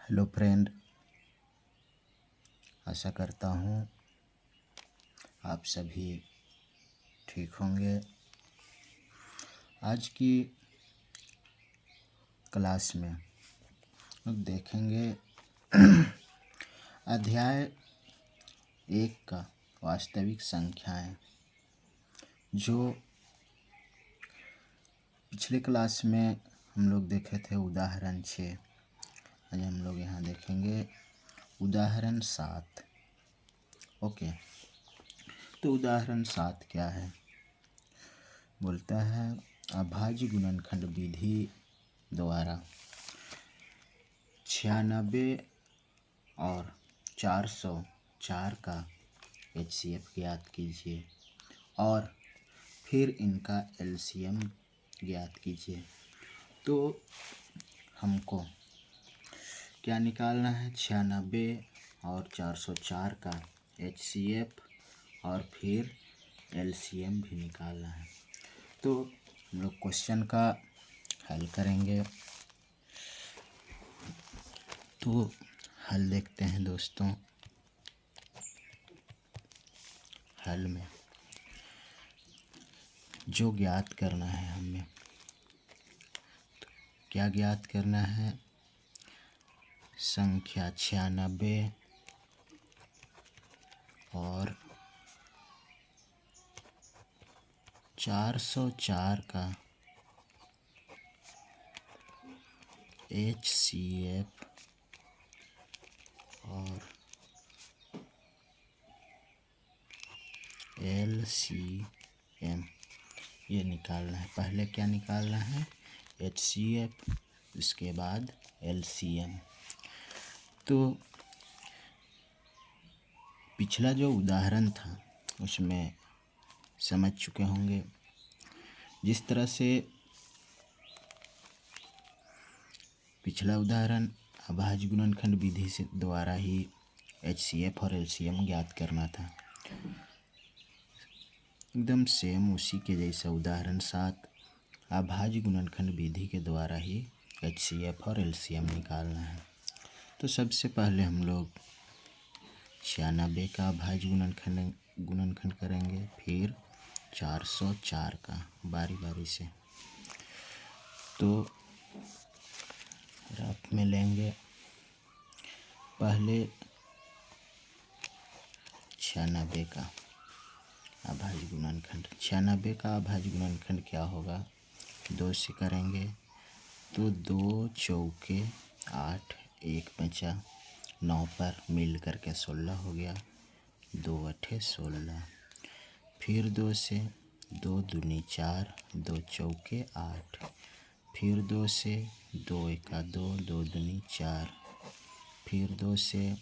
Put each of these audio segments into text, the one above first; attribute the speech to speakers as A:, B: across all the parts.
A: Hello friend, आशा करता हूँ आप सभी ठीक होंगे। आज की क्लास में हम देखेंगे अध्याय 1 का वास्तविक संख्याएं, जो पिछले क्लास में हम लोग देखे थे उदाहरण 6। आज हम लोग यहाँ देखेंगे उदाहरण 7। ओके, तो उदाहरण 7 क्या है? बोलता है अभाज्य गुणनखंड विधि द्वारा 96 और 404 का HCF ज्ञात कीजिए और फिर इनका LCM ज्ञात कीजिए। तो हमको क्या निकालना है? 96 और 404 का HCF और फिर LCM भी निकालना है। तो हम लोग क्वेश्चन का हल करेंगे। तो हल देखते हैं दोस्तों। हल में जो ज्ञात करना है हमें, तो क्या ज्ञात करना है? संख्या 96 और 404 का HCF और LCM ये निकालना है। पहले क्या निकालना है? HCF, उसके बाद LCM। तो पिछला जो उदाहरण था उसमें समझ चुके होंगे, जिस तरह से पिछला उदाहरण अभाज्य गुणनखंड विधि से द्वारा ही HCF और LCM ज्ञात करना था। एकदम सेम उसी के जैसा उदाहरण 7 अभाज्य गुणनखंड विधि के द्वारा ही HCF और LCM निकालना है। तो सबसे पहले हम लोग 96 का अभाज्य गुणनखंड करेंगे, फिर 404 का बारी बारी से। तो रफ में लेंगे। पहले 96 का अभाज्य गुणनखंड। 96 का अभाज्य गुणनखंड क्या होगा? 2 से करेंगे तो 2 चौके 8, 1 बचा, 9 पर मिल करके 16 हो गया, 2 अठे 16। फिर 2 से, 2 दूनी 4, 2 चौके 8, फिर 2 से, 2 एका 2, 2 दूनी 4, फिर 2 से,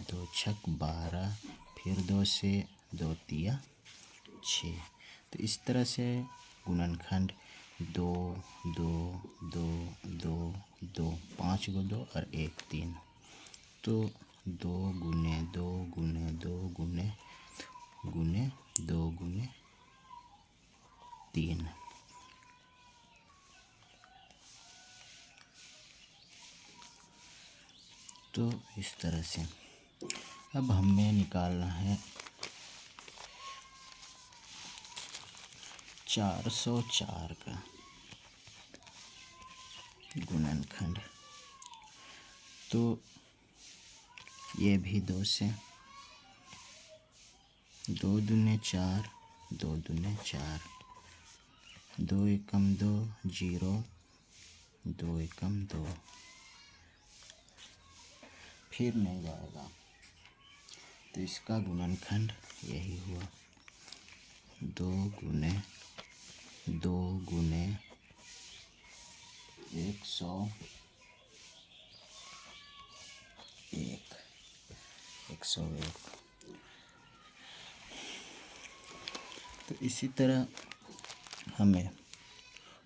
A: 2 छक 12, फिर 2 से, 2 तिया 6। तो इस तरह से गुणनखंड 2 2 2 2 2 5 गो 2 और 1 3। तो 2 गुने 2 गुने 2 गुने 2 गुने 3। तो इस तरह से अब हमें निकालना है 404 का गुणनखंड। तो ये भी 2 से, 2 दूने 4, 2 दूने 4, 2 एकम 2 0, 2 एकम 2, फिर नहीं जाएगा। तो इसका गुणनखंड यही हुआ 2 गुने 2 गुने 101, 101। तो इसी तरह हमें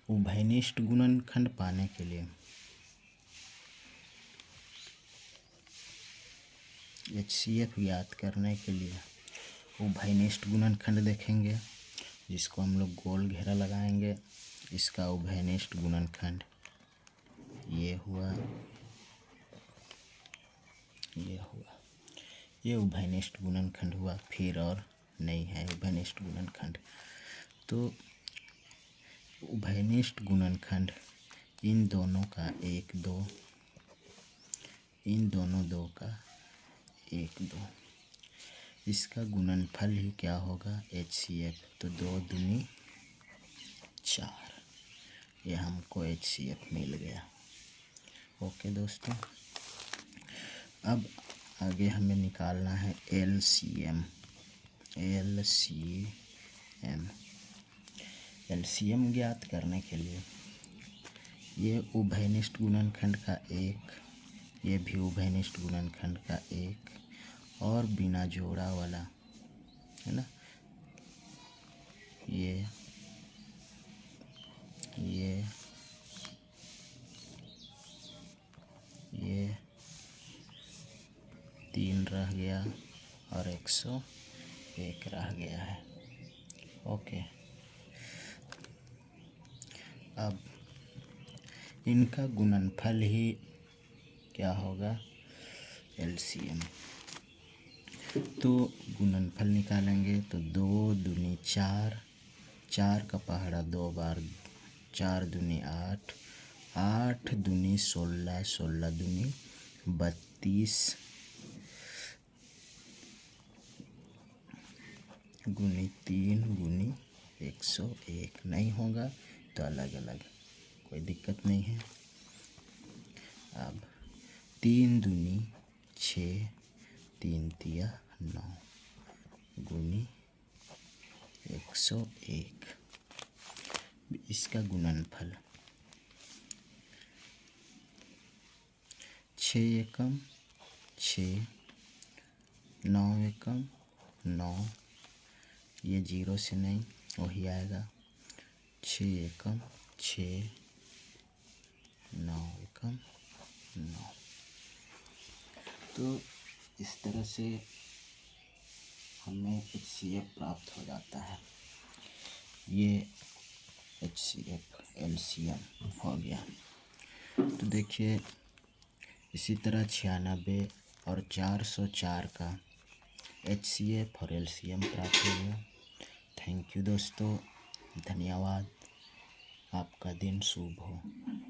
A: उभयनिष्ठ गुणनखंड पाने के लिए HCF ज्ञात करने के लिए उभयनिष्ठ गुणनखंड देखेंगे, जिसको हम लोग गोल घेरा लगाएंगे। इसका उभयनिष्ठ गुणनखंड ये हुआ ये उभयनिष्ठ गुणनखंड हुआ, फिर और नहीं है उभयनिष्ठ गुणनखंड। तो उभयनिष्ठ गुणनखंड इन दोनों का 1 2, इन दोनों दो का 1 2, इसका गुणनफल ही क्या होगा, HCF। तो 2 दूनी 4, ये हमको HCF मिल गया। ओके दोस्तों, अब आगे हमें निकालना है LCM। LCM ज्ञात करने के लिए ये उभयनिष्ठ गुणनखंड का 1, ये भी उभयनिष्ठ गुणनखंड का 1 और बिना जोड़ा वाला है ना, ये 3 रह गया और 101 रह गया है। ओके, अब इनका गुणनफल ही क्या होगा, LCM। तो गुणनफल निकालेंगे तो 2 दूनी 4, 4 का पहाड़ा 2 बार, 4 दूनी 8, 8 दूनी 16, 16 दूनी 32 गुनी 3 गुनी 101। नहीं होगा तो अलग अलग, कोई दिक्कत नहीं है। अब 3 दूनी 6, 3 तिया 9 गुनी 101, इसका गुणनफल 6 एकम 6, 9 एकम 9, ये 0 से नहीं वही आएगा, 6 एकम 6, 9 एकम 9। तो इस तरह से हमें HCF प्राप्त हो जाता है। ये HCF LCM हो गया। तो देखिए इसी तरह 96 और 404 का HCF और LCM प्राप्त हो गया। थैंक यू दोस्तों, धन्यवाद। आपका दिन शुभ हो।